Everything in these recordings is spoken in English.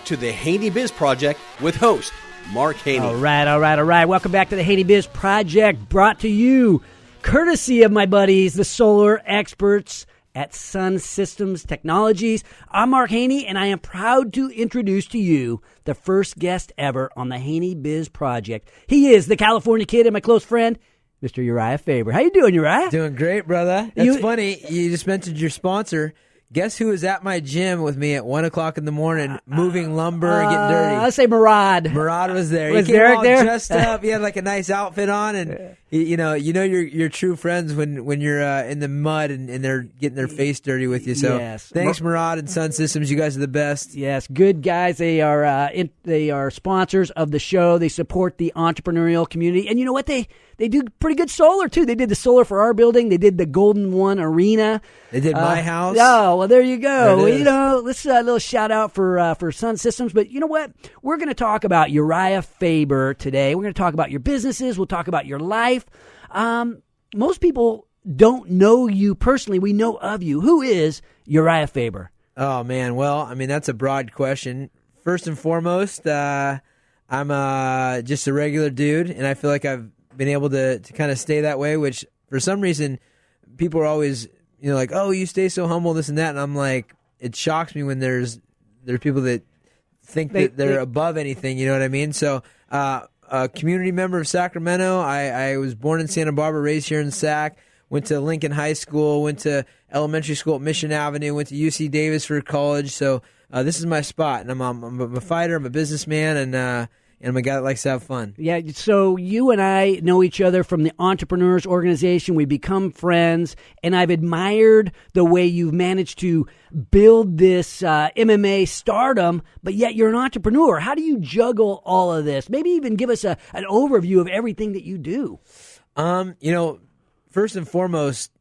to the HaneyBiz Project with host Mark Haney. All right. Welcome back to the HaneyBiz Project, brought to you courtesy of my buddies, the solar experts at Sun Systems Technologies. I'm Mark Haney, and I am proud to introduce to you the first guest ever on the HaneyBiz Project. He is the California kid and my close friend, Mr. Urijah Faber. How you doing, Urijah? Doing great, brother. That's funny. You just mentioned your sponsor. Guess who was at my gym with me at 1 o'clock in the morning, moving lumber and getting dirty? I'll say Murad. Murad was there. Was he came Derek all there? dressed up. He had like a nice outfit on, and you know you're true friends when you're in the mud and they're getting their face dirty with you. So thanks, Murad and Sun Systems. You guys are the best. Yes, good guys. They are sponsors of the show. They support the entrepreneurial community, and you know what? They do pretty good solar too. They did the solar for our building. They did the Golden One Arena. They did my house. Oh, well, there you go. You know, let's a little shout out for Sun Systems. But you know what? We're going to talk about Urijah Faber today. We're going to talk about your businesses. We'll talk about your life. Most people don't know you personally. We know of you. Who is Urijah Faber? Oh man, well, I mean that's a broad question. First and foremost, I'm just a regular dude, and I feel like I've been able to kind of stay that way, which for some reason people are always, like, oh, you stay so humble, this and that. And I'm like, it shocks me when there's people that think that they're above anything. You know what I mean? So, a community member of Sacramento. I was born in Santa Barbara, raised here in Sac, went to Lincoln High School, went to elementary school at Mission Avenue, went to UC Davis for college. So, this is my spot. And I'm a fighter, I'm a businessman, and I'm a guy that likes to have fun. Yeah, so you and I know each other from the Entrepreneurs Organization. We become friends, and I've admired the way you've managed to build this MMA stardom, but yet you're an entrepreneur. How do you juggle all of this? Maybe even give us an overview of everything that you do. First and foremost,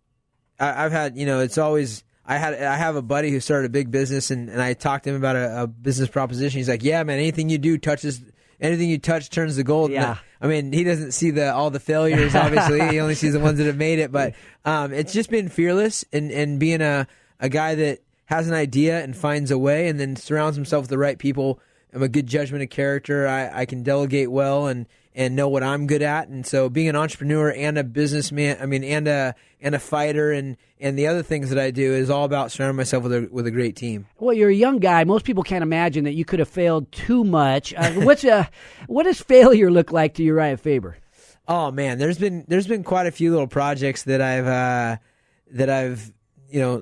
I've had, it's always... I have a buddy who started a big business, and I talked to him about a business proposition. He's like, yeah, man, anything you touch turns to gold. Yeah. I mean, he doesn't see all the failures, obviously. He only sees the ones that have made it. But it's just been fearless and being a guy that has an idea and finds a way and then surrounds himself with the right people. I'm a good judgment of character. I can delegate well and know what I'm good at. And so being an entrepreneur and a businessman, and a fighter and the other things that I do is all about surrounding myself with a great team. Well, you're a young guy. Most people can't imagine that you could have failed too much. What does failure look like to Urijah Faber? Oh man, there's been quite a few little projects that I've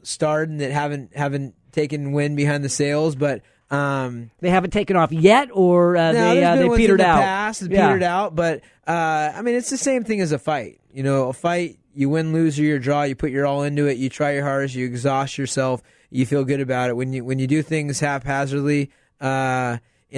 started and that haven't taken wind behind the sails, but they haven't taken off yet, or they petered out. Past, petered out, but it's the same thing as a fight. A fight, you win, lose, or your draw. You put your all into it. You try your hardest. You exhaust yourself. You feel good about it. When you do things haphazardly in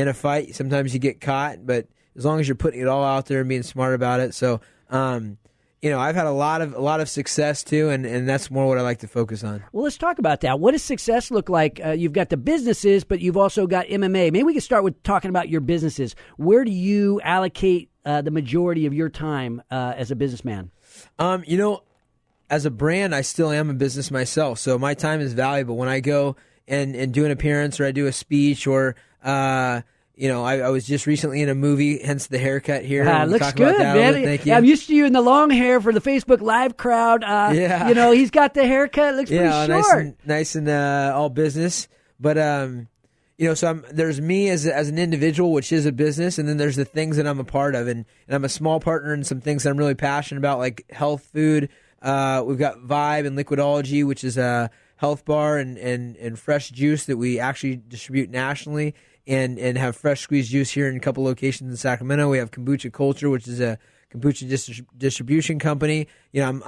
a fight, sometimes you get caught. But as long as you're putting it all out there and being smart about it, so I've had a lot of success too, and that's more what I like to focus on. Well, let's talk about that. What does success look like? You've got the businesses, but you've also got MMA. Maybe we can start with talking about your businesses. Where do you allocate the majority of your time as a businessman? As a brand, I still am a business myself, so my time is valuable. When I go and do an appearance or I do a speech or I was just recently in a movie, hence the haircut here. Looks good, man. Thank you. I'm used to you in the long hair for the Facebook Live crowd. He's got the haircut. Looks pretty short. Nice and all business. But so there's me as an individual, which is a business, and then there's the things that I'm a part of, and I'm a small partner in some things that I'm really passionate about, like health food. We've got Vibe and Liquidology, which is a health bar and fresh juice that we actually distribute nationally. And have fresh squeezed juice here in a couple locations in Sacramento. We have Kombucha Culture, which is a kombucha distribution company. I'm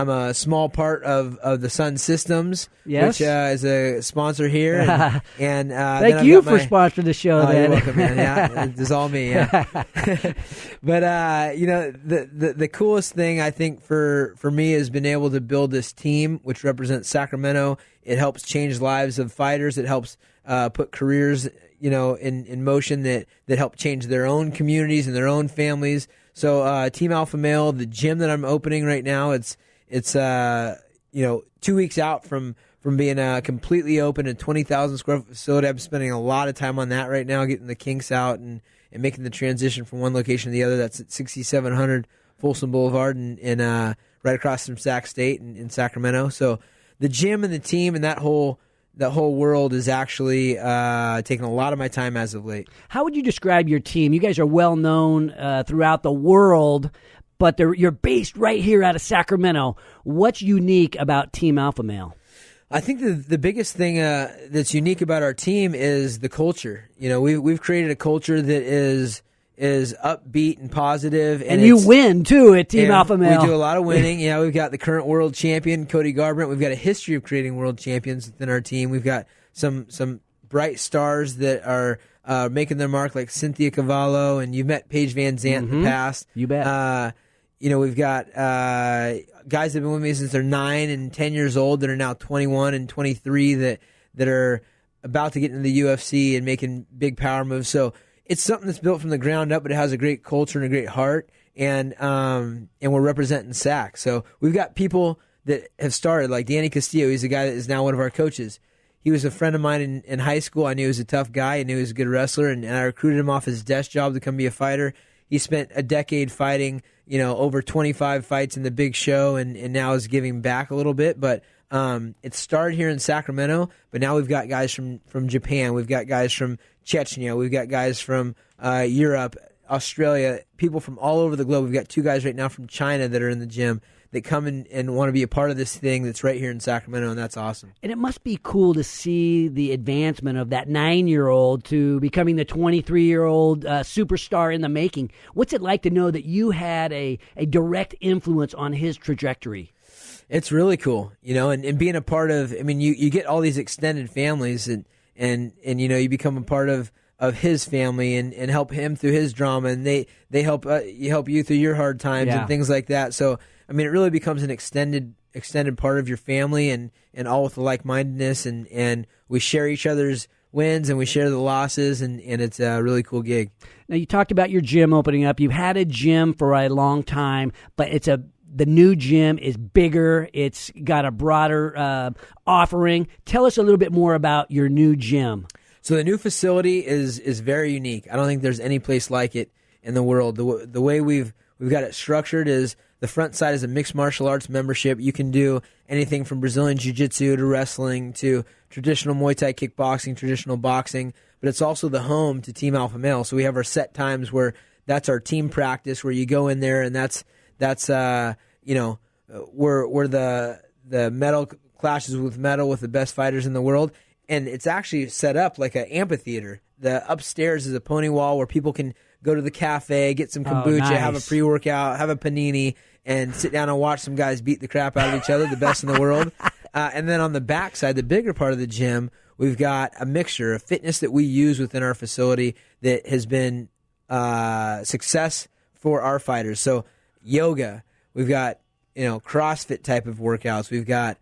a small part of the Sun Systems, which is a sponsor here. And thank you for sponsoring the show. You're welcome, man. Yeah, it's all me. Yeah. But the coolest thing I think for me has been able to build this team, which represents Sacramento. It helps change lives of fighters. It helps put careers in motion that help change their own communities and their own families. So Team Alpha Male, the gym that I'm opening right now, it's 2 weeks out from being completely open and 20,000 square foot facility. I'm spending a lot of time on that right now, getting the kinks out and making the transition from one location to the other. That's at 6700 Folsom Boulevard and right across from Sac State in Sacramento. So the gym and the team and that whole world is actually taking a lot of my time as of late. How would you describe your team? You guys are well known throughout the world, but you're based right here out of Sacramento. What's unique about Team Alpha Male? I think the biggest thing that's unique about our team is the culture. We've created a culture that is upbeat and positive, and you win too at Team Alpha Male. We do a lot of winning. We've got the current world champion Cody Garbrandt. We've got a history of creating world champions within our team. We've got some bright stars that are making their mark, like Cynthia Cavallo, and you've met Paige Van Zandt in the past. You bet. We've got guys that have been with me since they're 9 and 10 years old that are now 21 and 23 that are about to get into the UFC and making big power moves. So it's something that's built from the ground up, but it has a great culture and a great heart, and we're representing SAC. So we've got people that have started, like Danny Castillo. He's a guy that is now one of our coaches. He was a friend of mine in high school. I knew he was a tough guy. I knew he was a good wrestler, and I recruited him off his desk job to come be a fighter. He spent a decade fighting, over 25 fights in the big show, and now is giving back a little bit. But it started here in Sacramento, but now we've got guys from Japan. We've got guys from Chechnya. We've got guys from Europe, Australia, people from all over the globe. We've got 2 guys right now from China that are in the gym that come and want to be a part of this thing that's right here in Sacramento, and that's awesome. And it must be cool to see the advancement of that 9-year-old to becoming the 23-year-old superstar in the making. What's it like to know that you had a direct influence on his trajectory? It's really cool, and being a part of, you get all these extended families and you become a part of his family and help him through his drama, and they help you through your hard times and things like that. So it really becomes an extended part of your family and all with the like-mindedness, and we share each other's wins and we share the losses, and it's a really cool gig. Now, you talked about your gym opening up. You've had a gym for a long time, but the new gym is bigger. It's got a broader offering. Tell us a little bit more about your new gym. So the new facility is very unique. I don't think there's any place like it in the world. The way we've got it structured is the front side is a mixed martial arts membership. You can do anything from Brazilian Jiu-Jitsu to wrestling to traditional Muay Thai kickboxing, traditional boxing, but it's also the home to Team Alpha Male. So we have our set times where that's our team practice, where you go in there and that's where the metal clashes with metal with the best fighters in the world. And it's actually set up like an amphitheater. The upstairs is a pony wall where people can go to the cafe, get some kombucha, have a pre-workout, have a panini, and sit down and watch some guys beat the crap out of each other, the best in the world. And then on the backside, the bigger part of the gym, we've got a mixture of fitness that we use within our facility that has been success for our fighters. So yoga, we've got CrossFit type of workouts, we've got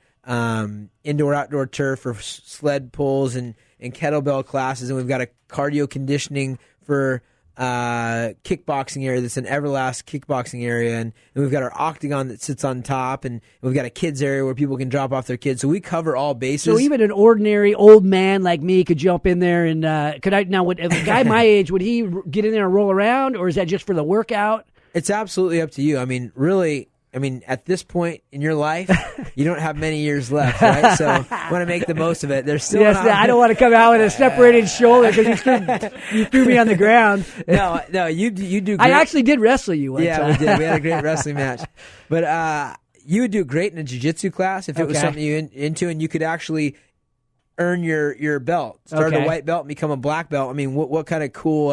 indoor-outdoor turf for sled pulls and kettlebell classes, and we've got a cardio conditioning for kickboxing area that's an Everlast kickboxing area, and we've got our octagon that sits on top, and we've got a kids area where people can drop off their kids. So we cover all bases. So even an ordinary old man like me could jump in there, and would a guy my age, would he get in there and roll around, or is that just for the workout? It's absolutely up to you. Really, at this point in your life, you don't have many years left, right? So you want to make the most of it. There's still I don't want to come out with a separated shoulder because you threw me on the ground. No, you do great. I actually did wrestle you one time. Yeah, we did. We had a great wrestling match. But you would do great in a jiu-jitsu class if it was something you into, and you could actually earn your belt. Start a white belt and become a black belt. What kind of cool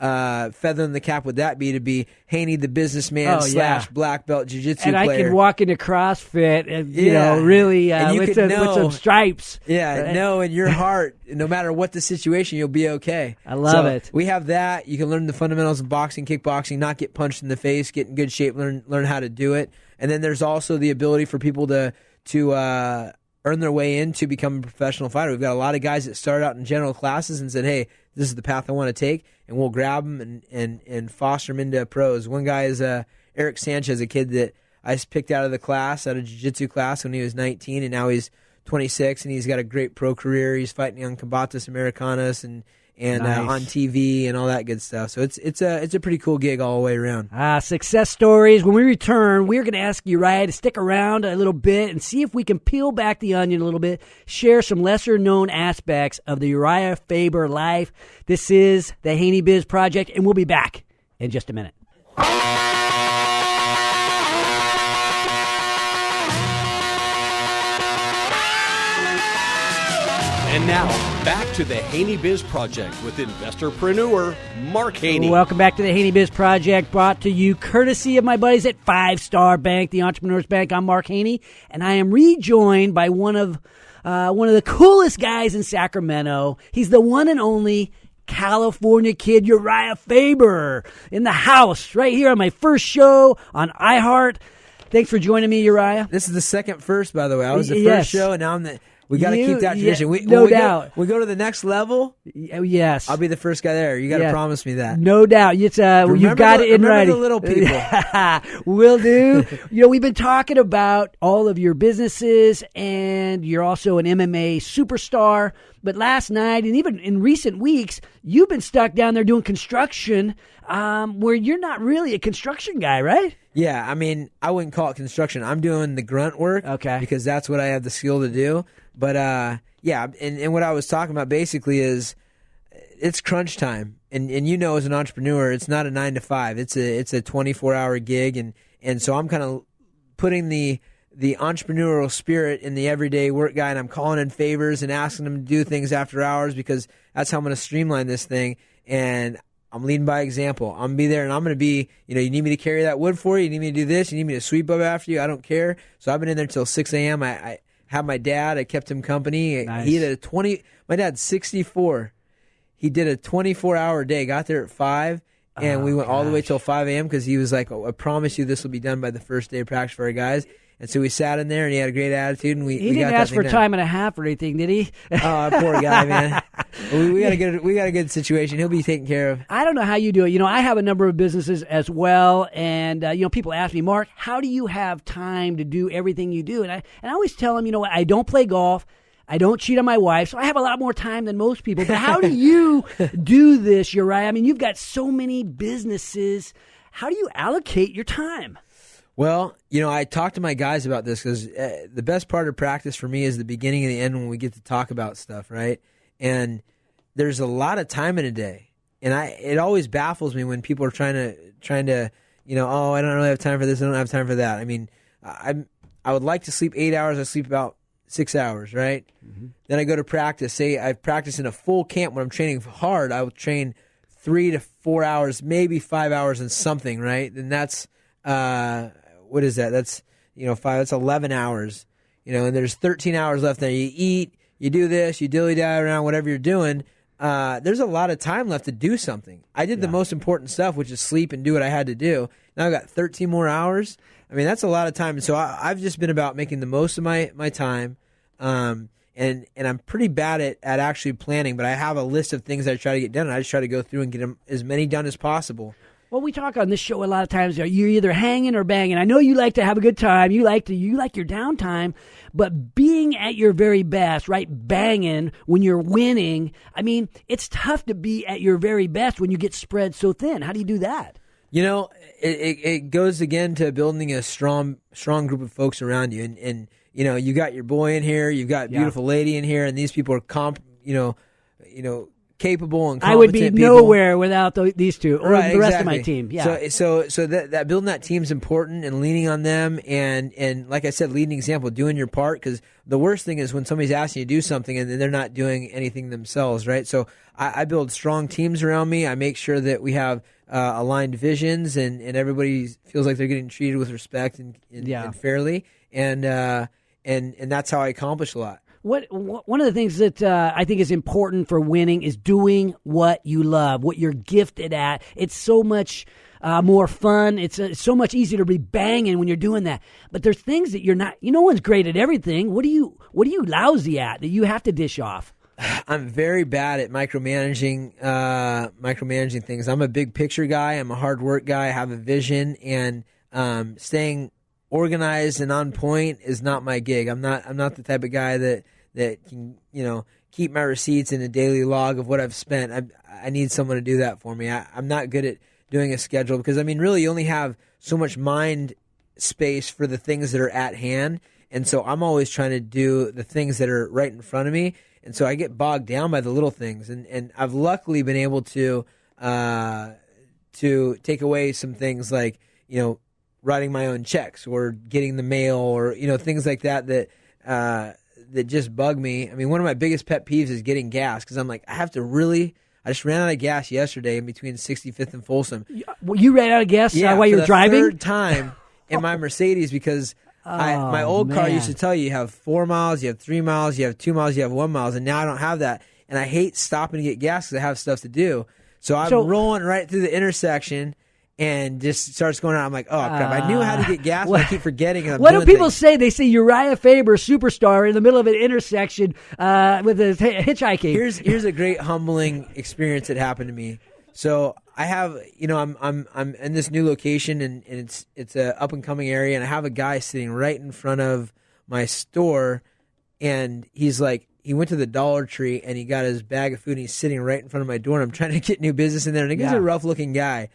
feather in the cap would that be to be Haney the businessman / black belt jiu-jitsu player? And I could walk into CrossFit and really with some stripes. Yeah, know in your heart, no matter what the situation, you'll be okay. I love it. We have that. You can learn the fundamentals of boxing, kickboxing, not get punched in the face, get in good shape, learn how to do it. And then there's also the ability for people to earn their way in to become a professional fighter. We've got a lot of guys that start out in general classes and said, hey, this is the path I want to take, and we'll grab them and foster them into pros. One guy is Eric Sanchez, a kid that I was picked out of the class, out of jiu-jitsu class when he was 19, and now he's 26, and he's got a great pro career. He's fighting on Combates Americanas and Nice. On TV and all that good stuff. So it's a pretty cool gig all the way around. Success stories. When we return, we're going to ask Urijah to stick around a little bit and see if we can peel back the onion a little bit, share some lesser-known aspects of the Urijah Faber life. This is the HaneyBiz Project, and we'll be back in just a minute. And now, back to the HaneyBiz Project with investorpreneur Mark Haney. Welcome back to the HaneyBiz Project, brought to you courtesy of my buddies at 5 Star Bank, the Entrepreneurs Bank. I'm Mark Haney, and I am rejoined by one of the coolest guys in Sacramento. He's the one and only California kid, Urijah Faber, in the house right here on my first show on iHeart. Thanks for joining me, Urijah. This is the second first, by the way. I was the Yes. first show, and now I'm the... We got to keep that tradition. No doubt. We go to the next level. Yes. I'll be the first guy there. You got to promise me that. No doubt. It's you've got it in writing. Remember the little people. Will do. We've been talking about all of your businesses, and you're also an MMA superstar. But last night, and even in recent weeks, you've been stuck down there doing construction, where you're not really a construction guy, right? Yeah, I mean, I wouldn't call it construction. I'm doing the grunt work, because that's what I have the skill to do. But yeah, and what I was talking about basically is it's crunch time, and as an entrepreneur, it's not a 9 to 5. It's a 24-hour gig, and so I'm kind of putting the entrepreneurial spirit in the everyday work guy, and I'm calling in favors and asking them to do things after hours because that's how I'm going to streamline this thing. And I'm leading by example. I'm going to be there, and I'm going to be, you need me to carry that wood for you. You need me to do this. You need me to sweep up after you. I don't care. So I've been in there till 6 a.m. I have my dad. I kept him company. Nice. He did my dad's 64. He did a 24-hour day. Got there at 5, and we went all the way till 5 a.m. because he was like, I promise you this will be done by the first day of practice for our guys. And so we sat in there, and he had a great attitude, and we didn't got ask for done. time and a half or anything, did he? Oh, poor guy, man. We got a good situation. He'll be taken care of. I don't know how you do it. I have a number of businesses as well, and people ask me, Mark, how do you have time to do everything you do? And I always tell them, I don't play golf. I don't cheat on my wife, so I have a lot more time than most people. But how do you do this, Urijah? I mean, you've got so many businesses. How do you allocate your time? Well, I talk to my guys about this because the best part of practice for me is the beginning and the end when we get to talk about stuff, right? And there's a lot of time in a day, and it always baffles me when people are trying to oh, I don't really have time for this, I don't have time for that. I mean, I would like to sleep 8 hours. I sleep about 6 hours, right? Mm-hmm. Then I go to practice. Say I practice in a full camp when I'm training hard. I will train 3 to 4 hours, maybe 5 hours and something, right? And that's what is that? That's 5. That's 11 hours. And there's 13 hours left there. You eat, you do this, you dilly-dally around, whatever you're doing. There's a lot of time left to do something. I did the most important stuff, which is sleep and do what I had to do. Now I've got 13 more hours. I mean, that's a lot of time. And so I've just been about making the most of my time. And I'm pretty bad at actually planning, but I have a list of things I try to get done, and I just try to go through and get them as many done as possible. Well, we talk on this show a lot of times. You're either hanging or banging. I know you like to have a good time. You like your downtime, but being at your very best, right? Banging when you're winning. I mean, it's tough to be at your very best when you get spread so thin. How do you do that? It goes again to building a strong group of folks around you, and you got your boy in here, you've got a beautiful lady in here, and these people are capable and competent I would be people. Nowhere without these two or right, the rest exactly. of my team. Yeah. So that building that team is important, and leaning on them, and like I said, leading example, doing your part, because the worst thing is when somebody's asking you to do something and they're not doing anything themselves, right? So I build strong teams around me. I make sure that we have aligned visions, and everybody feels like they're getting treated with respect and fairly, and that's how I accomplish a lot. One of the things that I think is important for winning is doing what you love, what you're gifted at. It's so much more fun. It's so much easier to be banging when you're doing that. But there's things that you're not. No one's great at everything. What are you lousy at that you have to dish off? I'm very bad at micromanaging things. I'm a big picture guy. I'm a hard work guy. I have a vision, and staying organized and on point is not my gig. I'm not the type of guy that can, keep my receipts in a daily log of what I've spent. I need someone to do that for me. I'm not good at doing a schedule because, really you only have so much mind space for the things that are at hand. And so I'm always trying to do the things that are right in front of me. And so I get bogged down by the little things. And I've luckily been able to take away some things like, writing my own checks or getting the mail or, things like that just bug me. One of my biggest pet peeves is getting gas because I'm like, I just ran out of gas yesterday in between 65th and Folsom. You ran out of gas while you were driving? For the third time in my Mercedes because my old car used to tell you have 4 miles, you have 3 miles, you have 2 miles, you have 1 mile, and now I don't have that. And I hate stopping to get gas because I have stuff to do. So I'm rolling right through the intersection and just starts going out. I'm like, oh, crap. I knew how to get gas, but I keep forgetting. What do people say? They say Urijah Faber, superstar, in the middle of an intersection with a hitchhiking. Here's a great humbling experience that happened to me. So I have, I'm in this new location and it's a up and coming area, and I have a guy sitting right in front of my store, and he's like, he went to the Dollar Tree and he got his bag of food and he's sitting right in front of my door, and I'm trying to get new business in there, and he's a rough looking guy.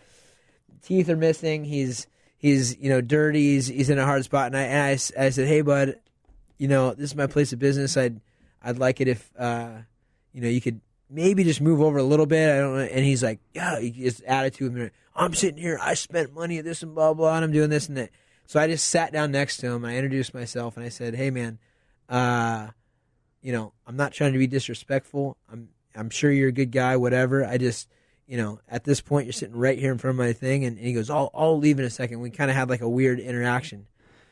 Teeth are missing. He's dirty. He's in a hard spot. And I said, hey bud, this is my place of business. I'd like it if you could maybe just move over a little bit. I don't know. And he's like, yeah, his attitude. I'm sitting here. I spent money at this and blah blah, and I'm doing this and that. So I just sat down next to him. I introduced myself and I said, hey man, I'm not trying to be disrespectful. I'm sure you're a good guy. Whatever. I just at this point, you're sitting right here in front of my thing. And he goes, I'll leave in a second. We kind of had like a weird interaction.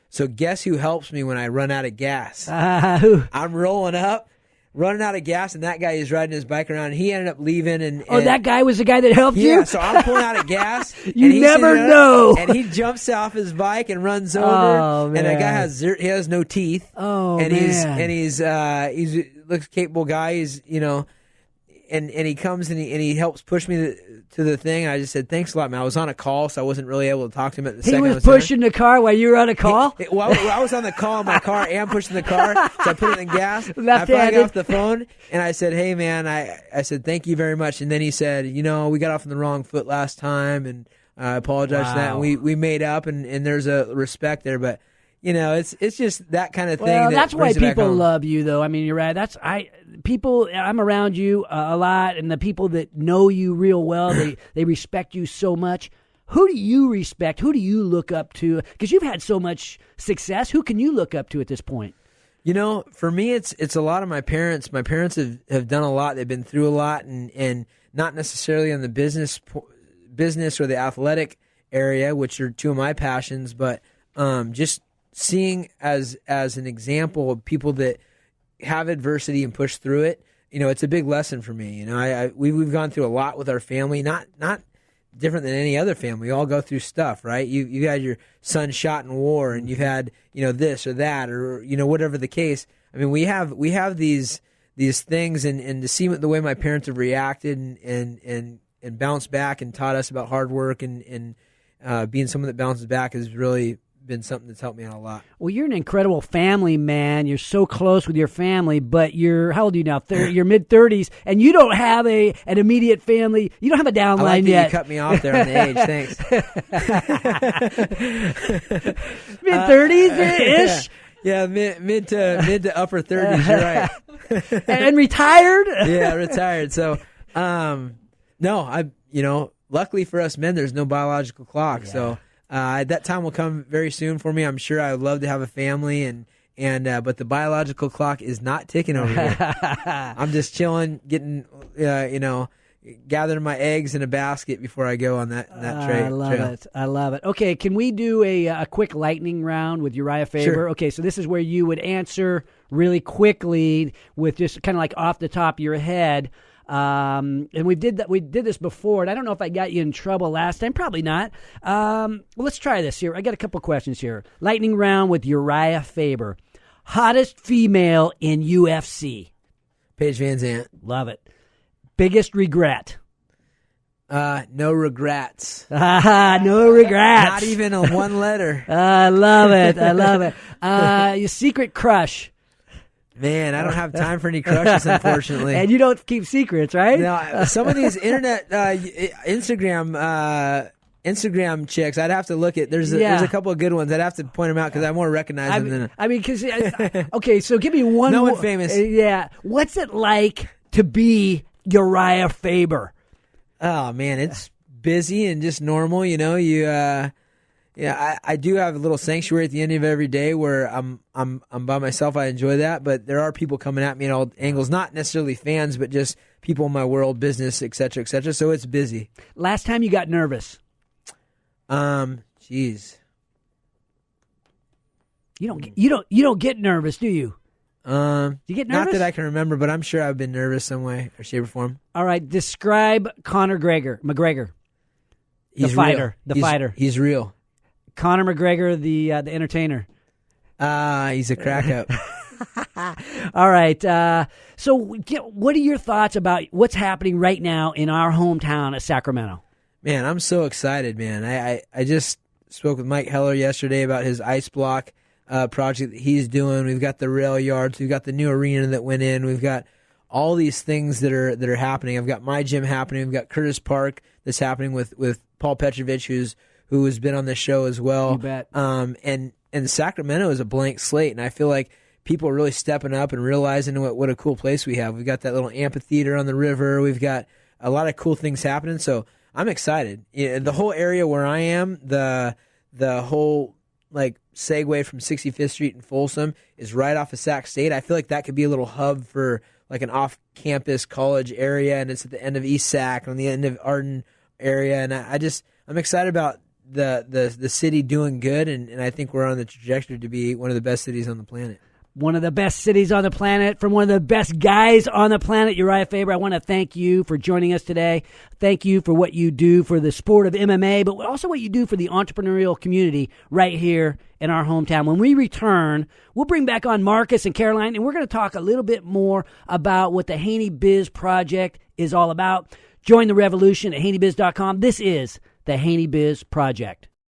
So guess who helps me when I run out of gas? I'm rolling up, running out of gas, and that guy is riding his bike around. And he ended up leaving. And that guy was the guy that helped you? Yeah, so I'm pulling out of gas. You never know. And he jumps off his bike and runs over. Oh, man. And the guy has no teeth. Oh, and man. He's looks capable guy. He's, And he comes and he helps push me to the thing. I just said, thanks a lot, man. I was on a call, so I wasn't really able to talk to him at the second. He was pushing the car while you were on a call? I was on the call in my car and pushing the car, so I put it in gas. Left-handed. I finally got off the phone, and I said, hey, man, I said, thank you very much. And then he said, we got off on the wrong foot last time, and I apologize for that. And we made up, and there's a respect there, but it's just that kind of thing. Well, that's why people love you, though. You're right. I'm around you a lot, and the people that know you real well, they respect you so much. Who do you respect? Who do you look up to? Because you've had so much success. Who can you look up to at this point? For me, it's a lot of my parents. My parents have done a lot. They've been through a lot, and not necessarily on the business or the athletic area, which are two of my passions, but just seeing as an example of people that have adversity and push through it, it's a big lesson for me. We've gone through a lot with our family, not different than any other family. We all go through stuff, right? You had your son shot in war, and you've had this or that or whatever the case. We have these things, and to see the way my parents have reacted and bounced back and taught us about hard work and being someone that bounces back has really been something that's helped me out a lot. Well, you're an incredible family man. You're so close with your family, but how old are you now? You're mid-30s, and you don't have an immediate family. You don't have a downline I like that yet. You cut me off there on the age. Thanks. Mid-30s-ish? Yeah, mid to upper 30s. You're right. And retired? Yeah, retired. So, no, luckily for us men, there's no biological clock. Yeah. So. That time will come very soon for me. I'm sure I would love to have a family, but the biological clock is not ticking over here. I'm just chilling, getting, gathering my eggs in a basket before I go on that trail. I love it. Okay, can we do a quick lightning round with Urijah Faber? Sure. Okay, so this is where you would answer really quickly with just kind of like off the top of your head. And we did this before, and I don't know if I got you in trouble last time. Probably not. Let's try this here. I got a couple questions here. Lightning round with Urijah Faber. Hottest female in UFC? Paige Van Zandt. Love it. Biggest regret? No regrets. No regrets. Not even a one letter. I love it. I love it. Your secret crush. Man, I don't have time for any crushes, unfortunately. And you don't keep secrets, right? No, some of these internet, Instagram chicks, I'd have to look at. There's a couple of good ones. I'd have to point them out because I more recognize them than. I mean, because okay, so give me one. No one famous. Yeah, what's it like to be Urijah Faber? Oh man, it's busy and just normal. You know, I do have a little sanctuary at the end of every day where I'm by myself. I enjoy that, but there are people coming at me at all angles, not necessarily fans, but just people in my world, business, et cetera, et cetera. So it's busy. Last time you got nervous? Geez. You don't get nervous, do you? Do you get nervous? Not that I can remember, but I'm sure I've been nervous some way or shape or form. All right, describe Conor McGregor. The fighter. He's real. Conor McGregor, the entertainer. He's a crack up. All right. So what are your thoughts about what's happening right now in our hometown of Sacramento? Man, I'm so excited, man. I just spoke with Mike Heller yesterday about his ice block project that he's doing. We've got the rail yards. We've got the new arena that went in. We've got all these things that are happening. I've got my gym happening. We've got Curtis Park that's happening with Paul Petrovich, who has been on this show as well. You bet. And Sacramento is a blank slate, and I feel like people are really stepping up and realizing what a cool place we have. We've got that little amphitheater on the river. We've got a lot of cool things happening. So I'm excited. The whole area where I am, the whole like segue from 65th Street and Folsom is right off of Sac State. I feel like that could be a little hub for like an off-campus college area, and it's at the end of East Sac, on the end of Arden area, and I'm excited about the city doing good, and I think we're on the trajectory to be one of the best cities on the planet. One of the best cities on the planet, from one of the best guys on the planet, Urijah Faber. I want to thank you for joining us today. Thank you for what you do for the sport of MMA, but also what you do for the entrepreneurial community right here in our hometown. When we return, we'll bring back on Marcus and Caroline, and we're going to talk a little bit more about what the HaneyBiz Project is all about. Join the revolution at HaneyBiz.com. This is the HaneyBiz Project.